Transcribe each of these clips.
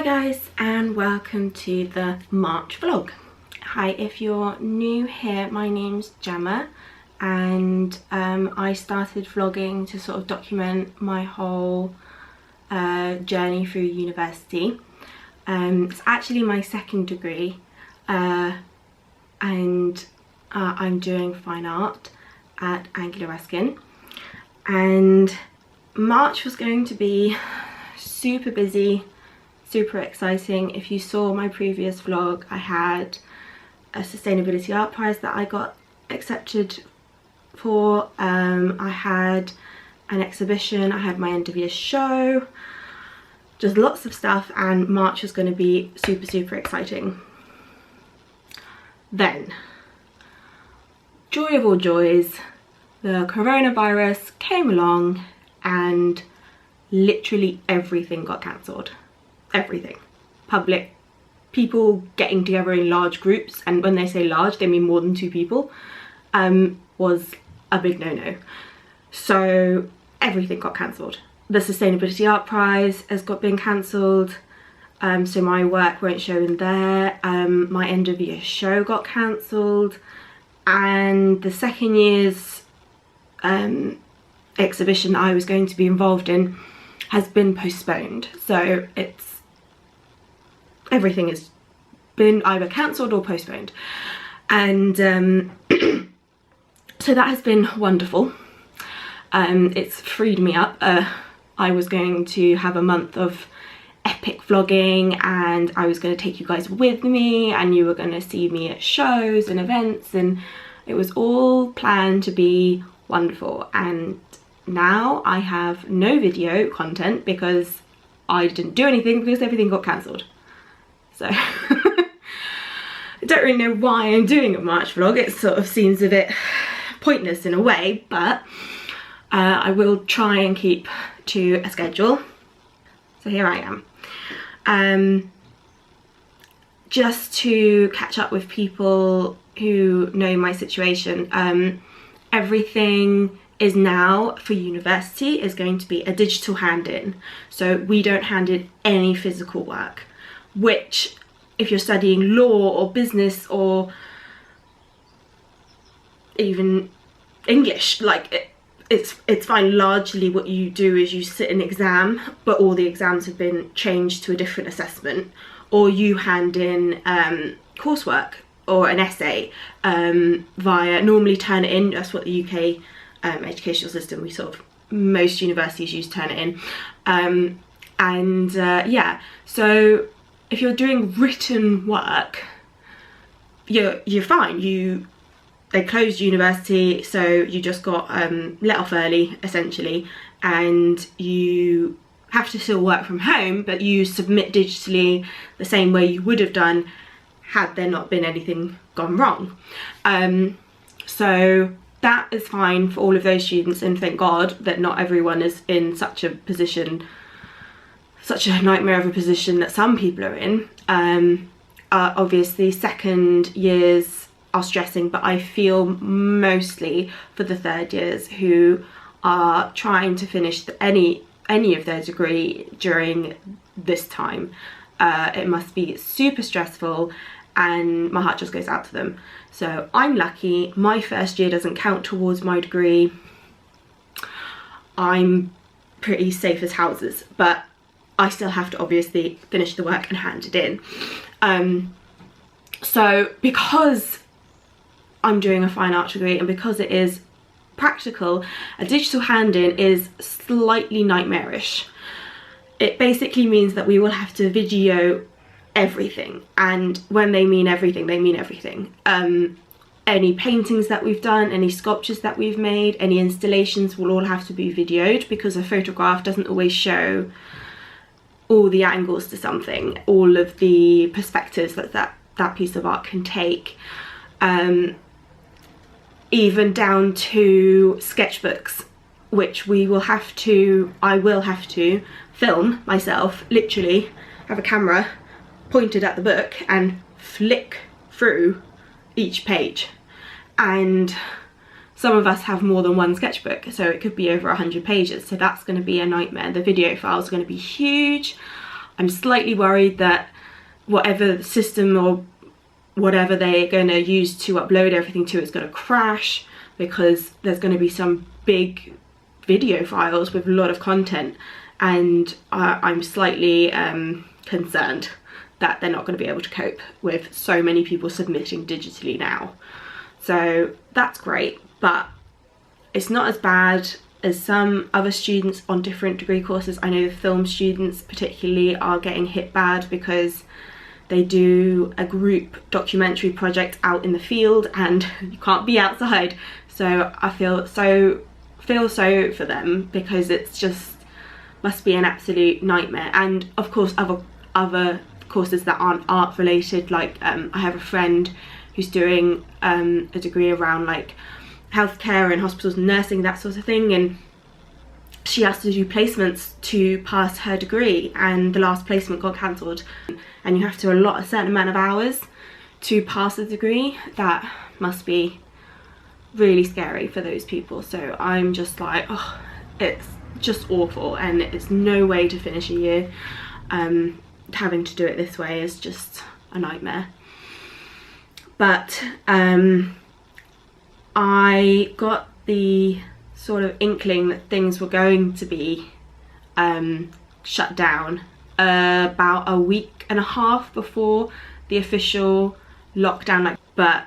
Hi guys, and welcome to the March vlog. Hi, if you're new here, my name's Gemma, and I started vlogging to sort of document my whole journey through university. It's actually my second degree, and I'm doing fine art at Anglia Ruskin, and March was going to be super busy, super exciting. If you saw my previous vlog, I had a sustainability art prize that I got accepted for. I had an exhibition, I had my end of year show, just lots of stuff, and March was going to be super exciting. Then, joy of all joys, the coronavirus came along and literally everything got cancelled. Everything. Public, people getting together in large groups, and when they say large they mean more than 2 people, was a big no-no. So everything got cancelled. The sustainability art prize has been cancelled, so my work won't show in there. My end of year show got cancelled, and the second year's exhibition that I was going to be involved in has been postponed. So everything has been either cancelled or postponed, and so that has been wonderful. It's freed me up. I was going to have a month of epic vlogging, and I was going to take you guys with me, and you were going to see me at shows and events, and it was all planned to be wonderful. And now I have no video content because I didn't do anything because everything got cancelled. So I don't really know why I'm doing a March vlog. It sort of seems a bit pointless in a way, but I will try and keep to a schedule. So here I am. Just to catch up with people who know my situation, everything is now for university is going to be a digital hand-in. So we don't hand in any physical work, which if you're studying law or business or even English, like it's fine. Largely what you do is you sit an exam, but all the exams have been changed to a different assessment, or you hand in coursework or an essay via, normally Turnitin. That's what the UK educational system, most universities use Turnitin. Yeah, so if you're doing written work, you're fine. They closed university, so you just got let off early essentially, and you have to still work from home, but you submit digitally the same way you would have done had there not been anything gone wrong. So that is fine for all of those students, and thank God that not everyone is in such a position, such a nightmare of a position that some people are in. Obviously second years are stressing, but I feel mostly for the third years who are trying to finish any of their degree during this time. It must be super stressful, and my heart just goes out to them. So I'm lucky, my first year doesn't count towards my degree. I'm pretty safe as houses, but I still have to obviously finish the work and hand it in. So because I'm doing a fine art degree, and because it is practical, a digital hand-in is slightly nightmarish. It basically means that we will have to video everything, and when they mean everything, they mean everything. Any paintings that we've done, any sculptures that we've made, any installations will all have to be videoed, because a photograph doesn't always show all the angles to something, all of the perspectives that piece of art can take. Even down to sketchbooks, which I will have to film myself, literally have a camera pointed at the book and flick through each page. And some of us have more than one sketchbook, so it could be over 100 pages, so that's going to be a nightmare. The video files are going to be huge. I'm slightly worried that whatever system or whatever they're going to use to upload everything to is going to crash, because there's going to be some big video files with a lot of content, and I'm slightly concerned that they're not going to be able to cope with so many people submitting digitally now. So that's great, but it's not as bad as some other students on different degree courses. I know the film students particularly are getting hit bad because they do a group documentary project out in the field and you can't be outside. So I feel so for them, because it's just must be an absolute nightmare. And of course other courses that aren't art related, like I have a friend who's doing a degree around like healthcare and hospitals and nursing, that sort of thing, and she has to do placements to pass her degree, and the last placement got cancelled, and you have to allot a certain amount of hours to pass the degree. That must be really scary for those people. So I'm just like, oh, it's just awful, and it's no way to finish a year. Having to do it this way is just a nightmare. But I got the sort of inkling that things were going to be shut down about a week and a half before the official lockdown, but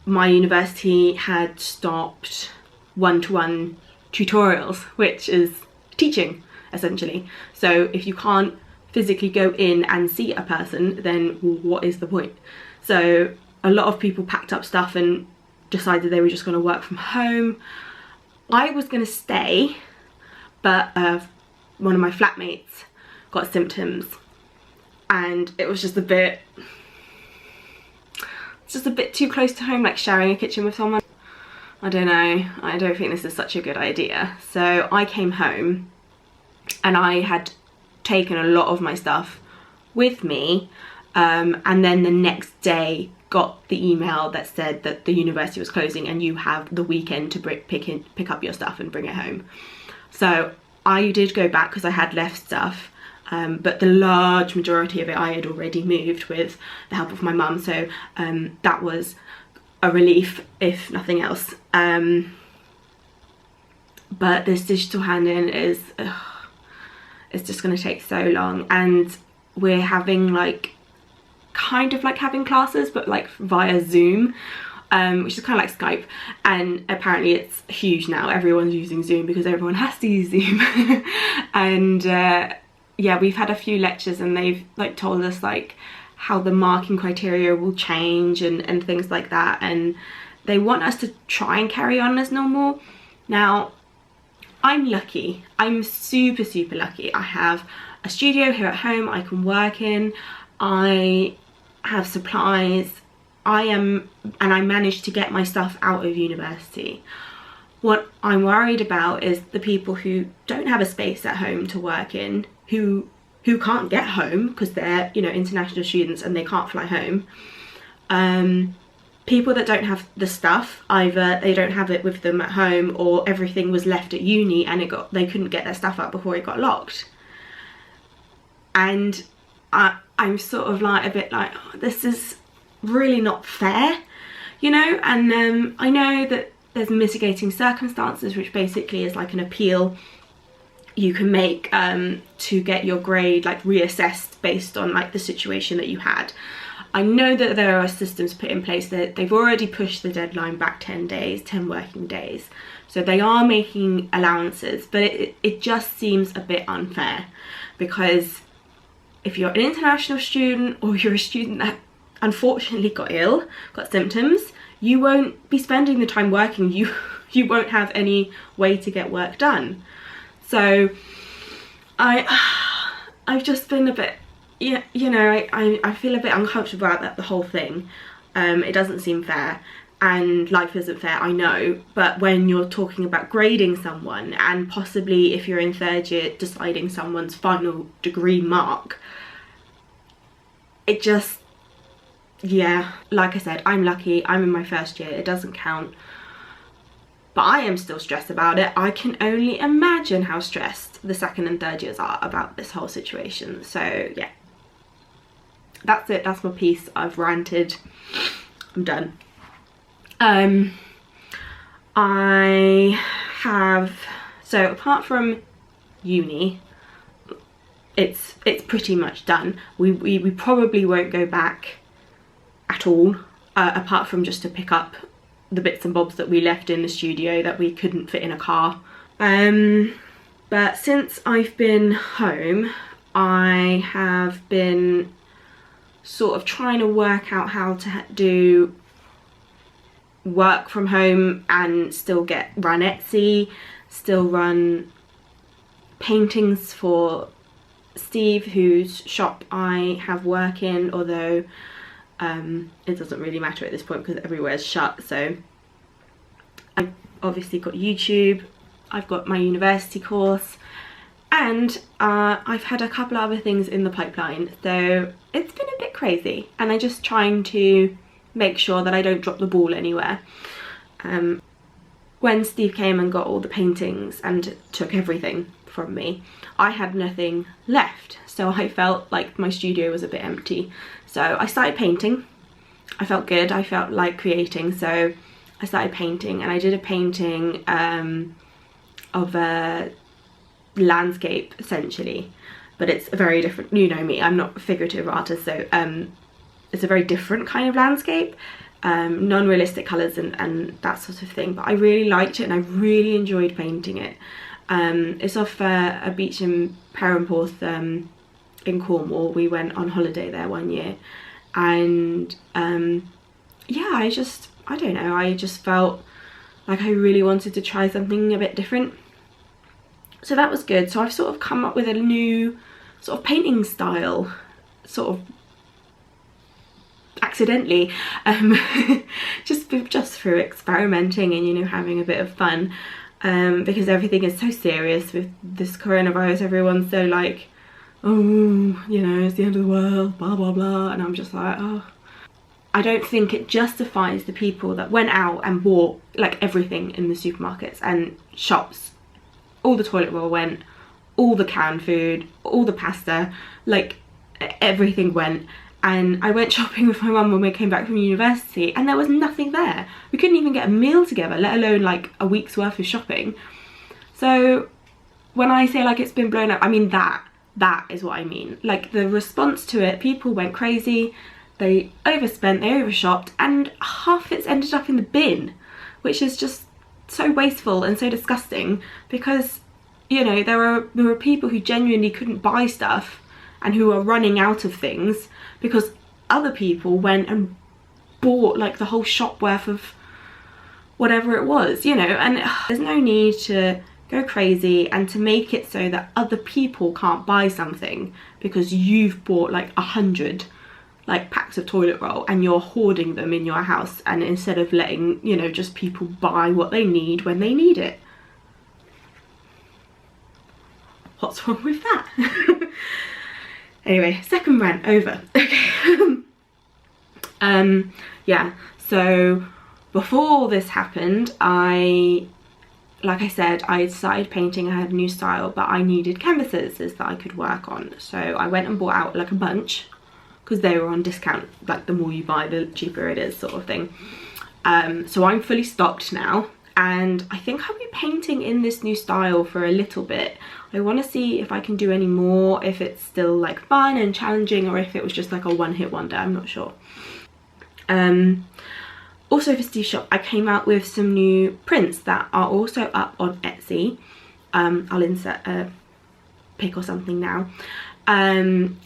my university had stopped one-to-one tutorials, which is teaching essentially. So if you can't physically go in and see a person, then what is the point? So a lot of people packed up stuff and decided they were just going to work from home. I was going to stay, but one of my flatmates got symptoms, and it was just a bit too close to home, like sharing a kitchen with someone. I don't know, I don't think this is such a good idea. So I came home and I had taken a lot of my stuff with me, and then the next day got the email that said that the university was closing and you have the weekend to pick up your stuff and bring it home. So I did go back because I had left stuff, but the large majority of it I had already moved with the help of my mum, so that was a relief if nothing else. But this digital hand-in is it's just going to take so long, and we're having like kind of like having classes but like via Zoom, which is kind of like Skype, and apparently it's huge now. Everyone's using Zoom because everyone has to use Zoom. And yeah, we've had a few lectures and they've like told us like how the marking criteria will change and things like that, and they want us to try and carry on as normal. Now I'm lucky, I'm super lucky. I have a studio here at home I can work in, I have supplies, and I managed to get my stuff out of university. What I'm worried about is the people who don't have a space at home to work in, who can't get home because they're, you know, international students and they can't fly home. People that don't have the stuff, either they don't have it with them at home or everything was left at uni and they couldn't get their stuff out before it got locked. And I'm sort of like a bit like, oh, this is really not fair, you know. And I know that there's mitigating circumstances, which basically is like an appeal you can make to get your grade like reassessed based on like the situation that you had. I know that there are systems put in place that they've already pushed the deadline back 10 days, 10 working days. So they are making allowances, but it just seems a bit unfair, because if you're an international student or you're a student that unfortunately got ill, got symptoms, you won't be spending the time working. You won't have any way to get work done. So I've just been a bit, yeah, you know, I feel a bit uncomfortable about that, the whole thing. It doesn't seem fair, and life isn't fair, I know, but when you're talking about grading someone and possibly if you're in third year deciding someone's final degree mark, it just, yeah, like I said, I'm lucky, I'm in my first year, it doesn't count. but I am still stressed about it. I can only imagine how stressed the second and third years are about this whole situation. So yeah, that's it. That's my piece. I've ranted. I'm done. I have, so apart from uni, it's pretty much done. We probably won't go back at all, apart from just to pick up the bits and bobs that we left in the studio that we couldn't fit in a car. But since I've been home, I have been sort of trying to work out how to do work from home and still run Etsy, still run paintings for Steve, whose shop I have work in, although it doesn't really matter at this point because everywhere's shut. So I've obviously got YouTube, I've got my university course, and I've had a couple of other things in the pipeline, so it's been a bit crazy, and I'm just trying to make sure that I don't drop the ball anywhere. When Steve came and got all the paintings and took everything from me, I had nothing left, so I felt like my studio was a bit empty. So I started painting. I felt good, I felt like creating, so I started painting, and I did a painting of a landscape essentially, but it's a very different, you know me, I'm not a figurative artist, so it's a very different kind of landscape, non-realistic colours and that sort of thing, but I really liked it and I really enjoyed painting it. It's off a beach in Perranporth in Cornwall. We went on holiday there one year, and yeah, I don't know, I just felt like I really wanted to try something a bit different, so that was good. So I've sort of come up with a new sort of painting style, sort of accidentally, just through experimenting and, you know, having a bit of fun, because everything is so serious with this coronavirus. Everyone's so like, oh, you know, it's the end of the world, blah blah blah, and I'm just like, oh, I don't think it justifies the people that went out and bought like everything in the supermarkets and shops. All the toilet roll went, all the canned food, all the pasta, like everything went. And I went shopping with my mum when we came back from university, and there was nothing there. We couldn't even get a meal together, let alone like a week's worth of shopping. So when I say like it's been blown up, I mean that is what I mean. Like the response to it, people went crazy, they overspent, they overshopped, and half it's ended up in the bin, which is just so wasteful and so disgusting, because, you know, there are people who genuinely couldn't buy stuff and who are running out of things because other people went and bought like the whole shop worth of whatever it was, you know. And there's no need to go crazy and to make it so that other people can't buy something because you've bought like 100 like packs of toilet roll and you're hoarding them in your house, and instead of letting, you know, just people buy what they need when they need it. What's wrong with that? Anyway, second rant over. Okay. Yeah, so before all this happened, like I said, I started painting. I had a new style, but I needed canvases that I could work on, so I went and bought out like a bunch because they were on discount, like the more you buy the cheaper it is, sort of thing. So I'm fully stocked now, and I think I'll be painting in this new style for a little bit. I want to see if I can do any more, if it's still like fun and challenging, or if it was just like a one-hit wonder, I'm not sure. Also for Steve's shop, I came out with some new prints that are also up on Etsy. I'll insert a pic or something now. And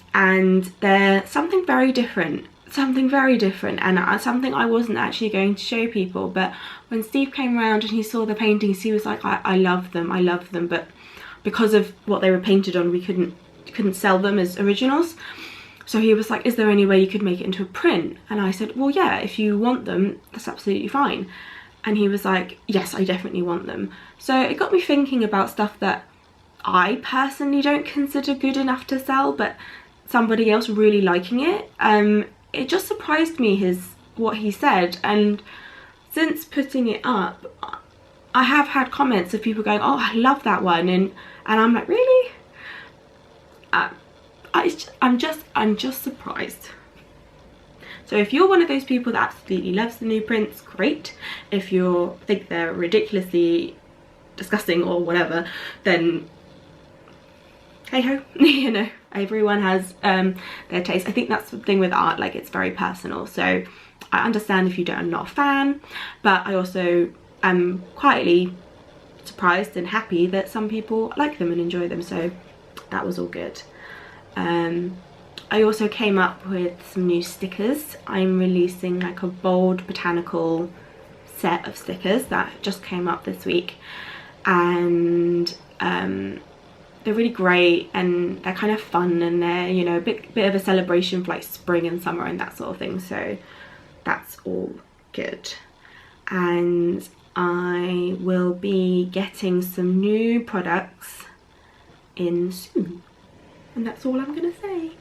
they're something very different, and something I wasn't actually going to show people, but when Steve came around and he saw the paintings, he was like, I love them, but because of what they were painted on, we couldn't sell them as originals. So he was like, is there any way you could make it into a print? And I said, well, yeah, if you want them, that's absolutely fine. And he was like, yes, I definitely want them. So it got me thinking about stuff that I personally don't consider good enough to sell, but somebody else really liking it. It just surprised me what he said, and since putting it up, I have had comments of people going, oh, I love that one, and I'm like, really? I'm just surprised. So if you're one of those people that absolutely loves the new prints, great. If you think they're ridiculously disgusting or whatever, then hey ho. You know, everyone has their taste. I think that's the thing with art, like, it's very personal. So I understand if you don't, I'm not a fan, but I also am quietly surprised and happy that some people like them and enjoy them, so that was all good. I also came up with some new stickers. I'm releasing like a bold botanical set of stickers that just came up this week, and they're really great and they're kind of fun, and they're, you know, a bit of a celebration for like spring and summer and that sort of thing, so that's all good. And I will be getting some new products in soon, and that's all I'm gonna say.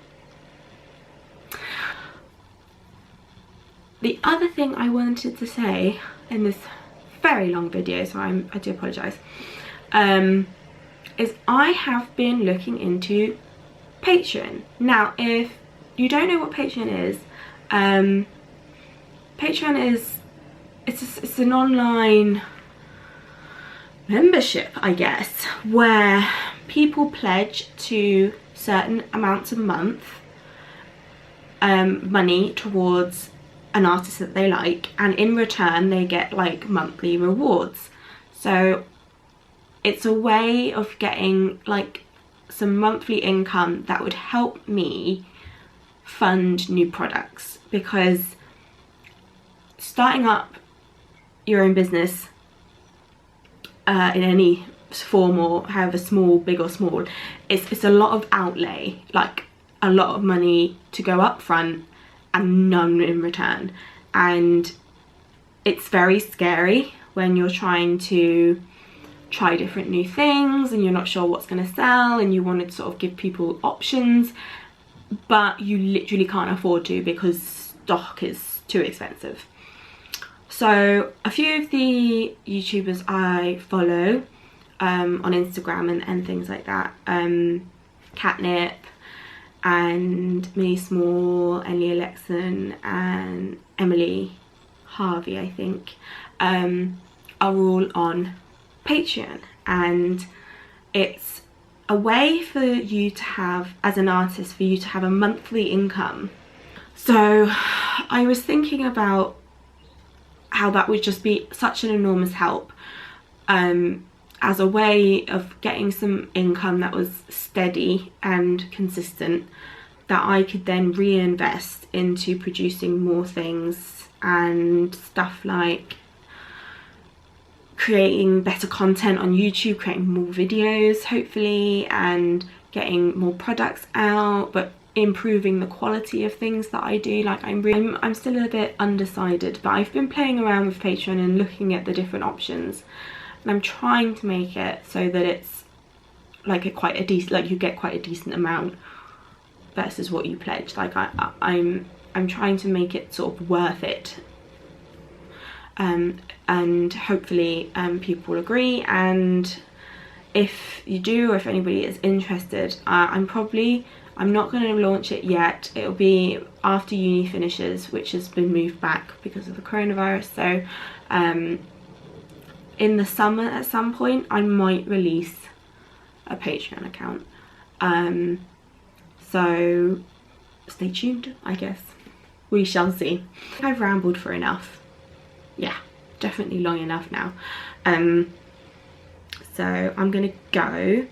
The other thing I wanted to say in this very long video, so I do apologise, is I have been looking into Patreon. Now, if you don't know what Patreon is, Patreon is it's an online membership, I guess, where people pledge to certain amounts a month money towards an artist that they like, and in return they get like monthly rewards. So it's a way of getting like some monthly income that would help me fund new products, because starting up your own business in any form, or however small, big or small, it's a lot of outlay, like a lot of money to go up front and none in return, and it's very scary when you're trying to try different new things and you're not sure what's going to sell, and you want to sort of give people options, but you literally can't afford to because stock is too expensive. So a few of the YouTubers I follow on Instagram and things like that, Catnip and Mini Small, Ellie Alexon and Emily Harvey, I think, are all on Patreon, and it's a way for you to have, as an artist, for you to have a monthly income. So I was thinking about how that would just be such an enormous help, as a way of getting some income that was steady and consistent, that I could then reinvest into producing more things and stuff like creating better content on YouTube, creating more videos hopefully, and getting more products out, but improving the quality of things that I do. Like I'm still a bit undecided, but I've been playing around with Patreon and looking at the different options, and I'm trying to make it so that it's like you get quite a decent amount versus what you pledge. Like I'm trying to make it sort of worth it, and hopefully people will agree. And if you do, or if anybody is interested, I'm not going to launch it yet. It'll be after uni finishes, which has been moved back because of the coronavirus. So in the summer at some point I might release a Patreon account. So stay tuned, I guess. We shall see. I've rambled for enough. Yeah, definitely long enough now. So I'm gonna go.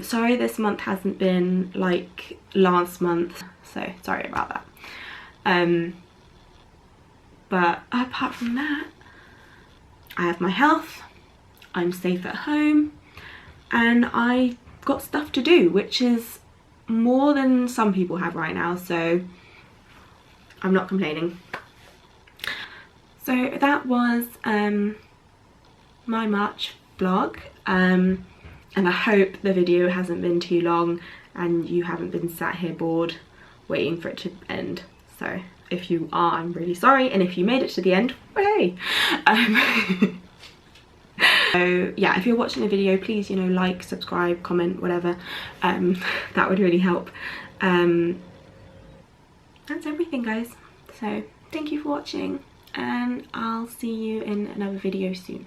Sorry this month hasn't been like last month, so sorry about that. But apart from that, I have my health, I'm safe at home, and I got stuff to do, which is more than some people have right now, so I'm not complaining. So that was my March vlog, and I hope the video hasn't been too long and you haven't been sat here bored waiting for it to end. So if you are, I'm really sorry, and if you made it to the end, well, hey. So yeah, if you're watching the video, please, you know, like, subscribe, comment, whatever. That would really help. That's everything, guys. So thank you for watching, and I'll see you in another video soon.